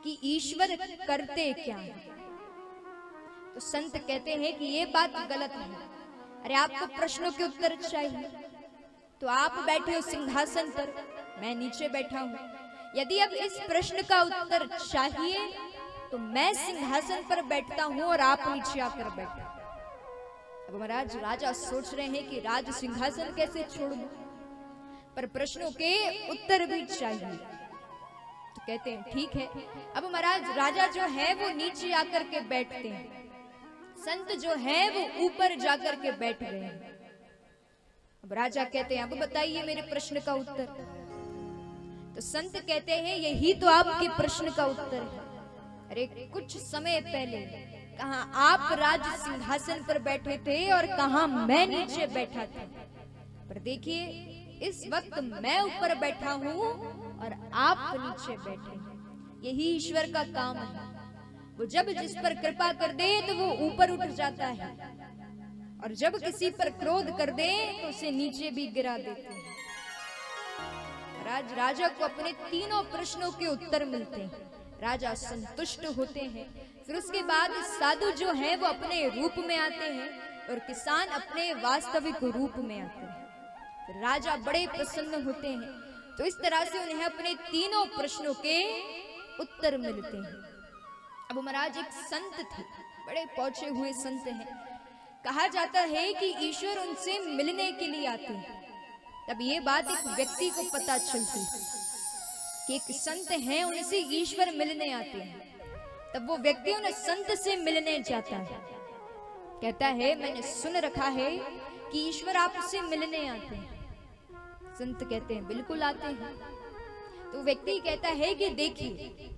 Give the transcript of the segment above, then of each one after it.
कि ईश्वर करते क्या है। तो संत कहते हैं कि ये बात गलत है। अरे आपको प्रश्नों के उत्तर चाहिए तो आप बैठे हो सिंहासन पर, मैं नीचे बैठा हूं। यदि अब इस प्रश्न का उत्तर चाहिए तो मैं सिंहासन पर बैठता हूं और आप नीचे आकर बैठे। अब महाराज राजा सोच रहे हैं कि राज सिंहासन कैसे छोड़ दूं, पर प्रश्नों के उत्तर भी चाहिए। तो कहते हैं ठीक है। अब महाराज राजा जो है वो नीचे आकर के बैठते हैं, संत जो है वो ऊपर जाकर के बैठ गए हैं। अब राजा कहते हैं अब बताइए मेरे प्रश्न का उत्तर। तो संत कहते हैं यही तो आपके प्रश्न का उत्तर है। अरे कुछ समय पहले कहां आप राज सिंहासन पर बैठे थे और कहां मैं नीचे बैठा था। पर देखिए इस वक्त मैं ऊपर बैठा हूं और आप नीचे बैठे हैं। यही ईश्वर का काम है। वो जब जिस पर कृपा कर दे तो वो ऊपर उठ जाता है, और जब किसी पर क्रोध कर दे तो उसे नीचे भी गिरा देते हैं। राजा को अपने तीनों प्रश्नों के उत्तर मिलते हैं। राजा संतुष्ट होते हैं। फिर उसके बाद साधु जो है वो अपने रूप में आते हैं और किसान अपने वास्तविक रूप में आते हैं। फिर राजा बड़े प्रसन्न होते हैं। तो इस तरह से उन्हें अपने तीनों प्रश्नों के उत्तर मिलते हैं। अब महाराज एक संत थे, बड़े पहुंचे हुए संत हैं। कहा जाता है कि ईश्वर उनसे मिलने के लिए आते हैं। तब ये बात एक व्यक्ति को पता चलती कि एक संत हैं, उनसे ईश्वर मिलने आते हैं। तब वो व्यक्ति उन संत से मिलने जाता है। कहता है मैंने सुन रखा है कि ईश्वर आपसे मिलने आते हैं। संत कहते हैं बिल्कुल आते हैं। तो व्यक्ति कहता है कि देखिए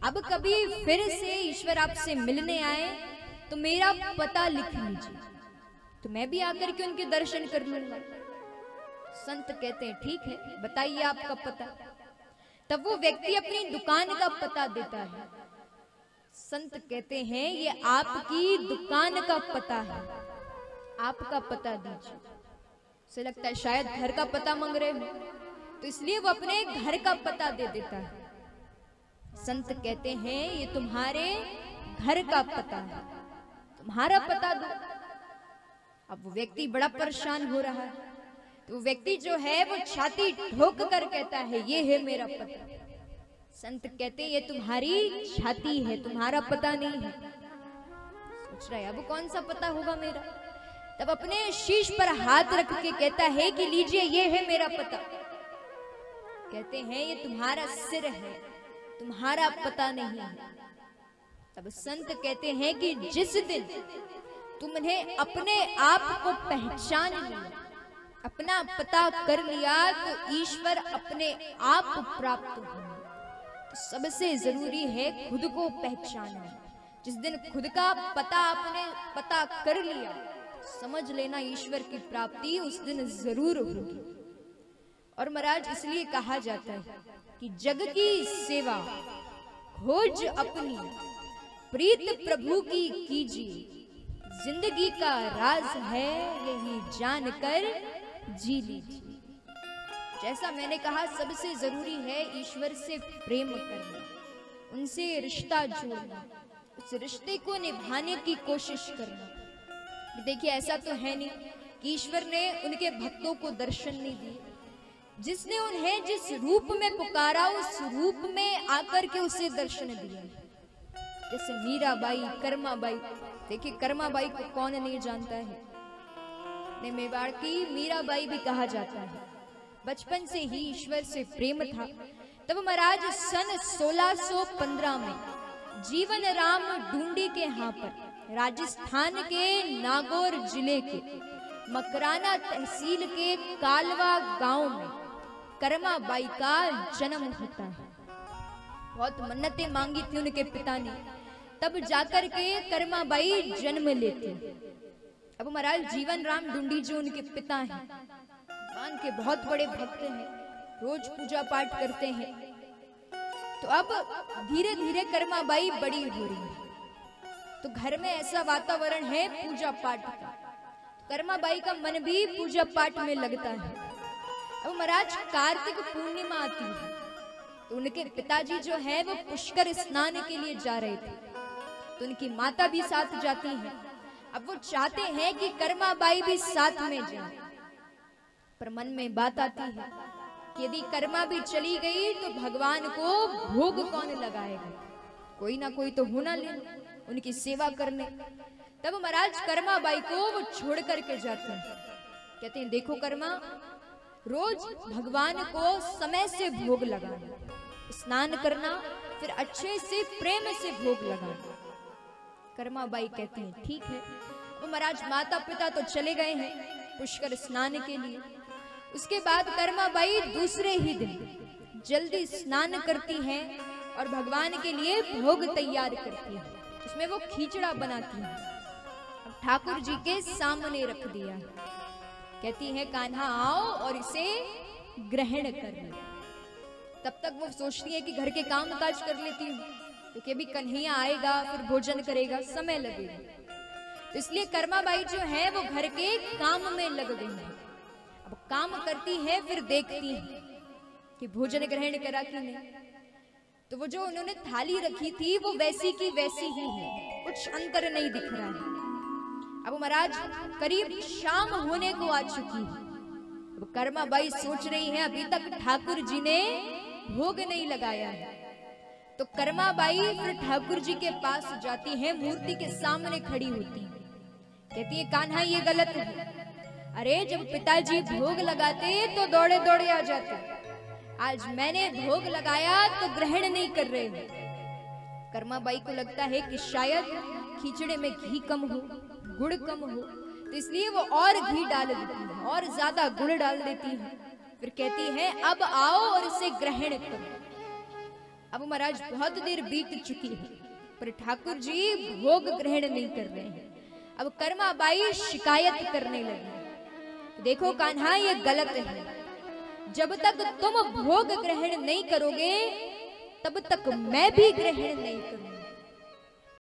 अब कभी फिर से ईश्वर आपसे मिलने आए तो मेरा पता लिख लीजिए, तो मैं भी आकर के उनके दर्शन कर लूंगा। संत कहते हैं ठीक है, बताइए आपका पता। तब वो व्यक्ति अपनी दुकान का पता देता है। संत कहते हैं ये आपकी दुकान का पता है, आपका पता दीजिए। उसे लगता है शायद घर का पता मांग रहे हो, तो इसलिए वो अपने घर का पता दे देता है। संत कहते हैं ये तुम्हारे घर का पता है, तुम्हारा पता दो। अब वो व्यक्ति बड़ा परेशान हो रहा है। तो वो व्यक्ति जो है वो छाती ठोक कर कहता है ये है मेरा पता। संत कहते हैं ये तुम्हारी छाती है, तुम्हारा पता नहीं है। सोच रहा है अब कौन सा पता होगा मेरा। तब अपने शीश पर हाथ रख के कहता है कि लीजिए ये है मेरा पता। कहते हैं ये तुम्हारा सिर है, तुम्हारा पता नहीं है। तब संत कहते हैं कि जिस दिन तुमने अपने आप को पहचान लिया, अपना पता कर लिया, तो ईश्वर अपने आप प्राप्त होंगे। तो सबसे जरूरी है खुद को पहचानना। जिस दिन खुद का पता आपने पता कर लिया, समझ लेना ईश्वर की प्राप्ति उस दिन जरूर होगी। और महाराज इसलिए कहा जाता है कि जग की सेवा खोज अपनी, प्रीत प्रभु की कीजिए। जिंदगी का राज है यही जानकर जी लीजिए। जैसा मैंने कहा सबसे जरूरी है ईश्वर से प्रेम करना, उनसे रिश्ता जोड़ना, उस रिश्ते को निभाने की कोशिश करना। देखिए ऐसा तो है नहीं कि ईश्वर ने उनके भक्तों को दर्शन नहीं दिए। जिसने उन्हें जिस रूप में पुकारा उस रूप में आकर के उसे दर्शन दिए। जैसे मीराबाई, कर्माबाई। देखिए कर्माबाई को कौन नहीं जानता है, ने मेवाड़ की मीराबाई भी कहा जाता है। बचपन से ही ईश्वर से प्रेम था। तब महाराज सन 1615 में जीवन राम डूंडी के यहाँ पर राजस्थान के नागौर जिले के मकराना तहसील के कालवा गांव में कर्माबाई का जन्म होता है। बहुत मन्नतें मांगी थी उनके पिता ने, तब जाकर के कर्माबाई जन्म लेते। अब महाराज जीवन राम डूंडी जो उनके पिता हैं, भगवान के बहुत बड़े भक्त हैं, रोज पूजा पाठ करते हैं। तो अब धीरे धीरे कर्माबाई बड़ी हो रही है, तो घर में ऐसा वातावरण है पूजा पाठ का, कर्माबाई का मन भी पूजा पाठ में लगता है। अब महाराज कार्तिक पूर्णिमा आती है, तो उनके पिताजी जो है वो पुष्कर स्नान के लिए जा रहे थे, तो उनकी माता भी साथ जाती है। अब वो चाहते हैं कि कर्माबाई भी साथ में जाए, पर मन में बात आती है कि यदि कर्मा भी चली गई तो भगवान को भोग कौन लगाएगा, कोई ना कोई तो होना ले उनकी सेवा करने। तब महाराज कर्माबाई को वो छोड़ करके जाते हैं। कहते हैं देखो कर्मा, रोज भगवान को समय से भोग लगाना, स्नान करना, फिर अच्छे से प्रेम से भोग लगाना। कर्माबाई कहते हैं ठीक है। वो महाराज माता पिता तो चले गए हैं पुष्कर स्नान के लिए। उसके बाद कर्माबाई दूसरे ही दिन जल्दी स्नान करती हैं और भगवान के लिए भोग तैयार करती है। उसमें वो खींचड़ा बनाती है, ठाकुर जी के सामने रख दिया है। कहती है कान्हा आओ और इसे ग्रहण कर लो। तब तक वो सोचती है कि घर के काम काज कर लेती हूँ, क्योंकि अभी कन्हैया आएगा फिर भोजन करेगा, समय लगेगा। तो इसलिए कर्माबाई जो है वो घर के काम में लग गई है। अब काम करती है, फिर देखती है कि भोजन ग्रहण करा कि नहीं। तो वो जो उन्होंने थाली रखी थी वो वैसी की वैसी ही है, कुछ अंतर नहीं दिख रहा है। अब महाराज करीब शाम होने को आ चुकी है। अब कर्माबाई सोच रही है अभी तक ठाकुर जी ने भोग नहीं लगाया है। तो कर्माबाई फिर ठाकुर जी के पास जाती है, मूर्ति के सामने खड़ी होती है। कहती है कान्हा ये गलत है, अरे जब पिताजी भोग लगाते तो दौड़े दौड़े आ जाते, आज मैंने भोग लगाया तो ग्रहण नहीं कर रहे हो। कर्माबाई को लगता है कि शायद खिचड़े में घी कम हो, गुड़ कम हो, तो इसलिए वो और घी डाल देती है और ज्यादा गुड़ डाल देती है। फिर कहती है अब आओ और इसे ग्रहण करो। अब महाराज बहुत देर बीत चुकी है पर ठाकुर जी भोग ग्रहण नहीं कर रहे हैं। अब कर्माबाई शिकायत करने लगी, देखो कान्हा ये गलत है, जब तक तुम भोग ग्रहण नहीं करोगे तब तक मैं भी ग्रहण नहीं करूंगा।